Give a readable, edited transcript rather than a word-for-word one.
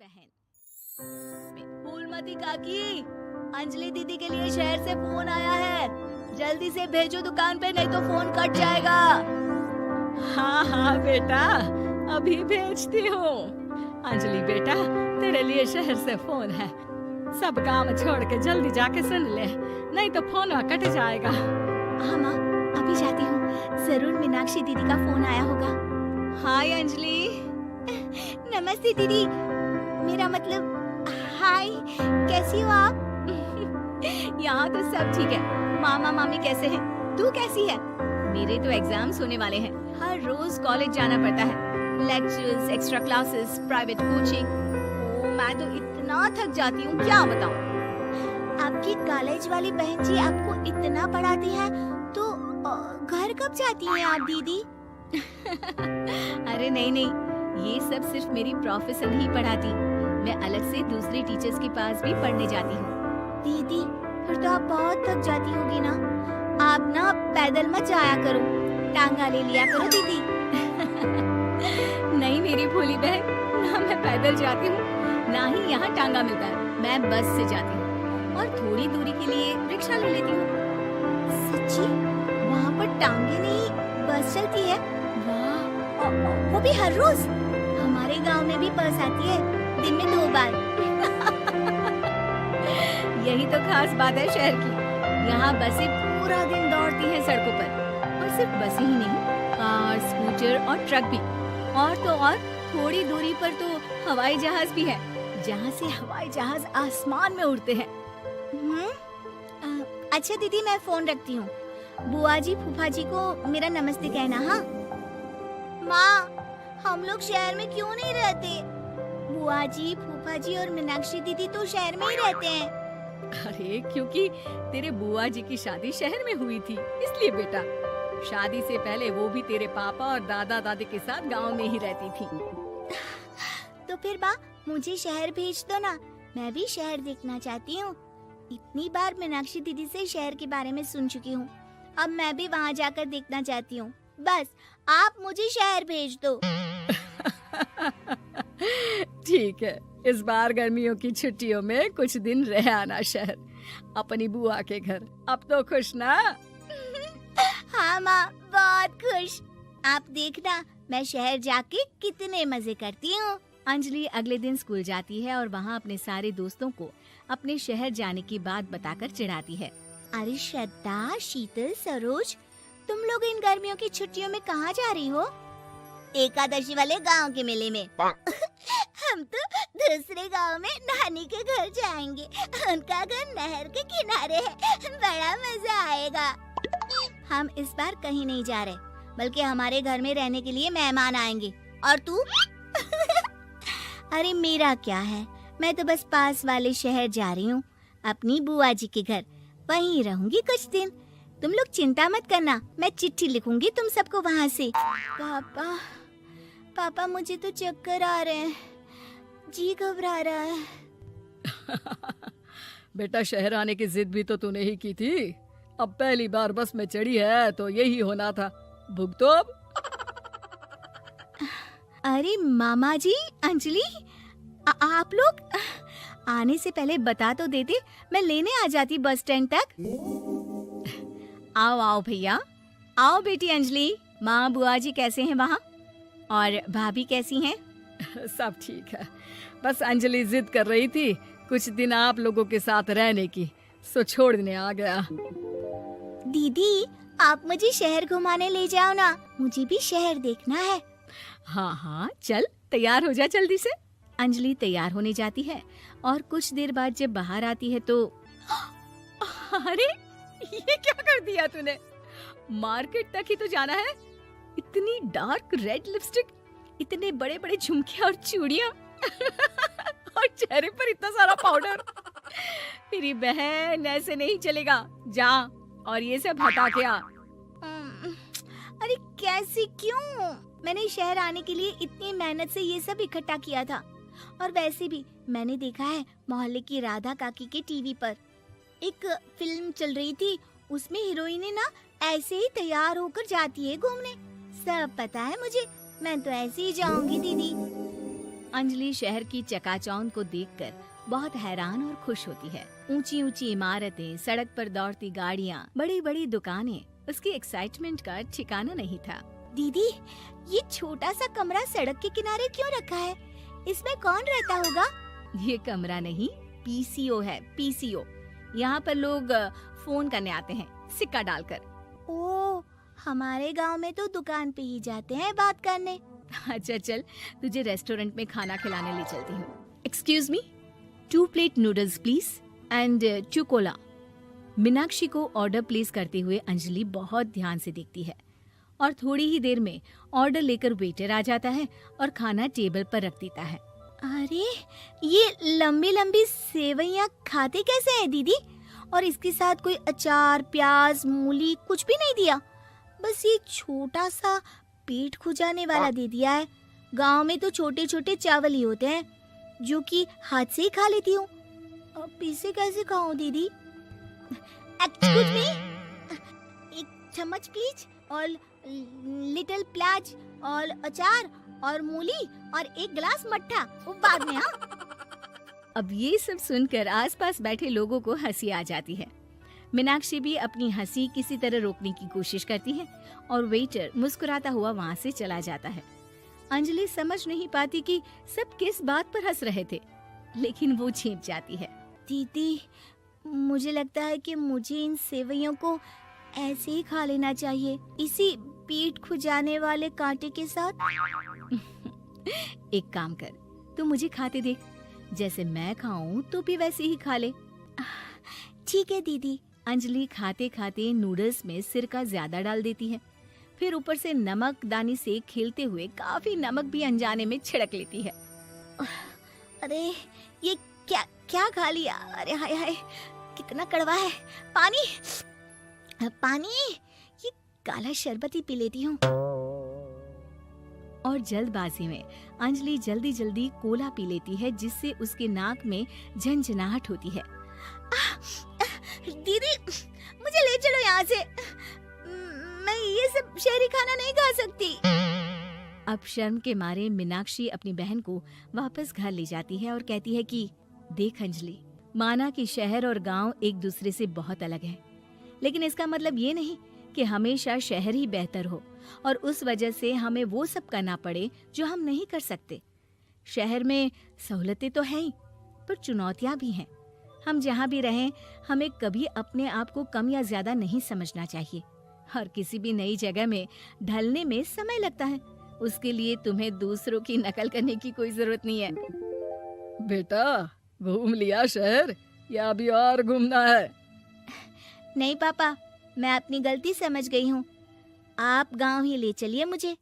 बहन। फूलमती काकी, अंजलि दीदी के लिए शहर से फोन आया है, जल्दी से भेजो दुकान पे, नहीं तो फोन कट जाएगा। हाँ हाँ बेटा, अभी भेजती हूँ। अंजलि बेटा, तेरे लिए शहर से फोन है, सब काम छोड़ के जल्दी जाके सुन ले, नहीं तो फोन कट जाएगा। हाँ माँ, अभी जाती हूँ, जरूर मीनाक्षी दीदी का फोन आया होगा। हाय अंजलि। नमस्ते दीदी, मेरा मतलब हाय, कैसी हो आप? यहाँ तो सब ठीक है, मामा मामी कैसे हैं? तू कैसी है? मेरे तो एग्जाम्स होने वाले हैं, हर रोज कॉलेज जाना पड़ता है, lectures, extra classes, private coaching. मैं तो इतना थक जाती हूँ, क्या बताऊँ। आपकी कॉलेज वाली बहन जी आपको इतना पढ़ाती है, तो घर कब जाती हैं आप दीदी? अरे नहीं नहीं, ये सब सिर्फ मेरी प्रोफेसर ही पढ़ाती, मैं अलग से दूसरे टीचर्स के पास भी पढ़ने जाती हूँ। दीदी, फिर तो आप बहुत थक जाती होगी ना, आप ना पैदल मत जाया करो, टांगा ले लिया करो दीदी। नहीं मेरी भोली बहन, ना मैं पैदल जाती हूँ, ना ही यहाँ टांगा मिलता है, मैं बस से जाती हूँ और थोड़ी दूरी के लिए रिक्शा ले लेती हूँ। सच्ची? वहाँ पर टांगे नहीं, बस चलती है? वाह, वो भी हर रोज? हमारे गांव में भी बस आती है, दिन में 2 बार। यही तो खास बात है शहर की, यहाँ बसें पूरा दिन दौड़ती हैं सड़कों पर, और सिर्फ बसें ही नहीं, कार, स्कूटर और ट्रक भी, और तो और थोड़ी दूरी पर तो हवाई जहाज भी है, जहाँ से हवाई जहाज आसमान में उड़ते हैं। अच्छा दीदी, मैं फोन रखती हूँ, बुआ जी फूफा जी को मेरा नमस्ते कहना। हाँ माँ, हम लोग शहर में क्यों नहीं रहते? बुआ जी, फूफा जी और मीनाक्षी दीदी तो शहर में ही रहते हैं। अरे क्योंकि तेरे बुआ जी की शादी शहर में हुई थी, इसलिए बेटा। शादी से पहले वो भी तेरे पापा और दादा दादी के साथ गांव में ही रहती थी। तो फिर बा, मुझे शहर भेज दो ना, मैं भी शहर देखना चाहती हूँ। इतनी बार मीनाक्षी दीदी से शहर के बारे में सुन चुकी हूँ, अब मैं भी वहाँ जाकर देखना चाहती हूँ। बस आप मुझे शहर भेज दो। ठीक है, इस बार गर्मियों की छुट्टियों में कुछ दिन रह आना शहर, अपनी बुआ के घर। अब तो खुश ना? हाँ माँ, बहुत खुश। आप देखना, मैं शहर जाके कितने मजे करती हूँ। अंजलि अगले दिन स्कूल जाती है और वहाँ अपने सारे दोस्तों को अपने शहर जाने की बात बताकर चिढ़ाती है। अरे श्रद्धा, शीतल, सरोज, तुम लोग इन गर्मियों की छुट्टियों में कहाँ जा रही हो? एकादशी वाले गांव के मेले में। हम तो दूसरे गांव में नानी के घर जाएंगे, उनका घर नहर के किनारे है, बड़ा मजा आएगा। हम इस बार कहीं नहीं जा रहे, बल्कि हमारे घर में रहने के लिए मेहमान आएंगे। और तू? अरे मेरा क्या है, मैं तो बस पास वाले शहर जा रही हूँ, अपनी बुआ जी के घर, वहीं रहूंगी कुछ दिन। तुम लोग चिंता मत करना, मैं चिट्ठी लिखूंगी तुम सबको वहाँ से। पापा, मुझे तो चक्कर आ रहे हैं, जी घबरा रहा है। बेटा, शहर आने की जिद भी तो तूने ही की थी, अब पहली बार बस में चढ़ी है तो यही होना था, भुगतो अब। अरे मामा जी, अंजलि, आप लोग आने से पहले बता तो देते, मैं लेने आ जाती बस स्टैंड तक। आओ आओ भैया, आओ बेटी अंजलि। माँ बुआ जी कैसे हैं वहाँ, और भाभी कैसी हैं? सब ठीक है, बस अंजलि जिद कर रही थी कुछ दिन आप लोगों के साथ रहने की, सो छोड़ने आ गया। दीदी, आप मुझे शहर घुमाने ले जाओ ना, मुझे भी शहर देखना है। हाँ हाँ, चल तैयार हो जा जल्दी से। अंजलि तैयार होने जाती है और कुछ देर बाद जब बाहर आती है तो अरे ये क्या कर दिया तूने, मार्केट तक ही तो जाना है, इतनी डार्क रेड लिपस्टिक, इतने बड़े बड़े झुमके और चूड़ियां और चेहरे पर इतना सारा पाउडर। मेरी बहन, ऐसे नहीं चलेगा, जा और ये सब हटा के आ। अरे कैसे, क्यों? मैंने शहर आने के लिए इतनी मेहनत से ये सब इकट्ठा किया था, और वैसे भी मैंने देखा है मोहल्ले की राधा काकी के टीवी पर एक फिल्म चल रही थी, उसमें हीरोइने ना ऐसे ही तैयार होकर जाती है घूमने। सब पता है मुझे, मैं तो ऐसे ही जाऊंगी दीदी। अंजलि शहर की चकाचौंध को देखकर बहुत हैरान और खुश होती है। ऊंची ऊंची इमारतें, सड़क पर दौड़ती गाड़ियाँ, बड़ी बड़ी दुकानें, उसकी एक्साइटमेंट का ठिकाना नहीं था। दीदी, ये छोटा सा कमरा सड़क के किनारे क्यों रखा है? इसमें कौन रहता होगा? ये कमरा नहीं, पीसीओ है, पीसीओ। यहाँ पर लोग फोन करने आते हैं सिक्का डालकर। ओ, हमारे गांव में तो दुकान पे ही जाते हैं बात करने। अच्छा चल, तुझे रेस्टोरेंट में खाना खिलाने ले चलती हूँ। Excuse me, 2 plate noodles please and 2 Cola. Meenakshi को ऑर्डर प्लेस करते हुए अंजलि बहुत ध्यान से देखती है और थोड़ी ही देर में ऑर्डर लेकर वेटर आ जाता है और खाना टेबल पर रख देता है। अरे, ये लंबी लंबी सेवइयाँ खाते कैसे हैं दीदी? और इसके साथ कोई अचार, प्याज, मूली कुछ भी नहीं दिया, बस ये छोटा सा पेट खुजाने वाला दे दिया है। गांव में तो छोटे छोटे चावल ही होते हैं जो कि हाथ से ही खा लेती हूँ। अब इसे कैसे खाऊं दीदी? एक्सक्यूज मी, एक चम्मच प्लीज और लिटिल प्याज और अचार और मूली और एक गिलास मट्ठा, वो बाद में। हाँ। अब ये सब सुनकर आसपास बैठे लोगों को हंसी आ जाती है। मीनाक्षी भी अपनी हंसी किसी तरह रोकने की कोशिश करती है और वेटर मुस्कुराता हुआ वहाँ से चला जाता है। अंजलि समझ नहीं पाती कि सब किस बात पर हंस रहे थे, लेकिन वो छिप जाती है। दीदी, मुझे लगता है कि मुझे इन सेवइयों को ऐसे ही खा लेना चाहिए, इसी पेट खुजाने वाले कांटे के साथ। एक काम कर, तू मुझे खाते देख, जैसे मैं खाऊं तो भी वैसे ही खा ले। ठीक है दीदी। अंजलि खाते खाते नूडल्स में सिरका ज्यादा डाल देती है, फिर ऊपर से नमक दानी से खेलते हुए काफी नमक भी अनजाने में छिड़क लेती है। अरे, ये क्या क्या खा लिया? अरे हाय हाय, कितना कड़वा है। पानी पानी, ये काला शरबत ही पी लेती हूँ। और जल्दबाजी में अंजलि जल्दी जल्दी कोला पी लेती है, जिससे उसके नाक में झंझनाहट होती है। दीदी, मुझे ले चलो यहाँ से, मैं ये सब शहरी खाना नहीं खा सकती। अब शर्म के मारे मीनाक्षी अपनी बहन को वापस घर ले जाती है और कहती है कि देख अंजलि, माना कि शहर और गांव एक दूसरे से बहुत अलग है, लेकिन इसका मतलब ये नहीं कि हमेशा शहर ही बेहतर हो और उस वजह से हमें वो सब करना पड़े जो हम नहीं कर सकते। शहर में सहूलतें तो हैं ही, पर चुनौतियां भी हैं। हम जहाँ भी रहें, हमें कभी अपने आप को कम या ज्यादा नहीं समझना चाहिए। और किसी भी नई जगह में ढलने में समय लगता है, उसके लिए तुम्हें दूसरों की नकल करने की कोई जरूरत नहीं है। बेटा, घूम लिया शहर या अभी और घूमना है? नहीं पापा, मैं अपनी गलती समझ गई हूँ, आप गांव ही ले चलिए मुझे।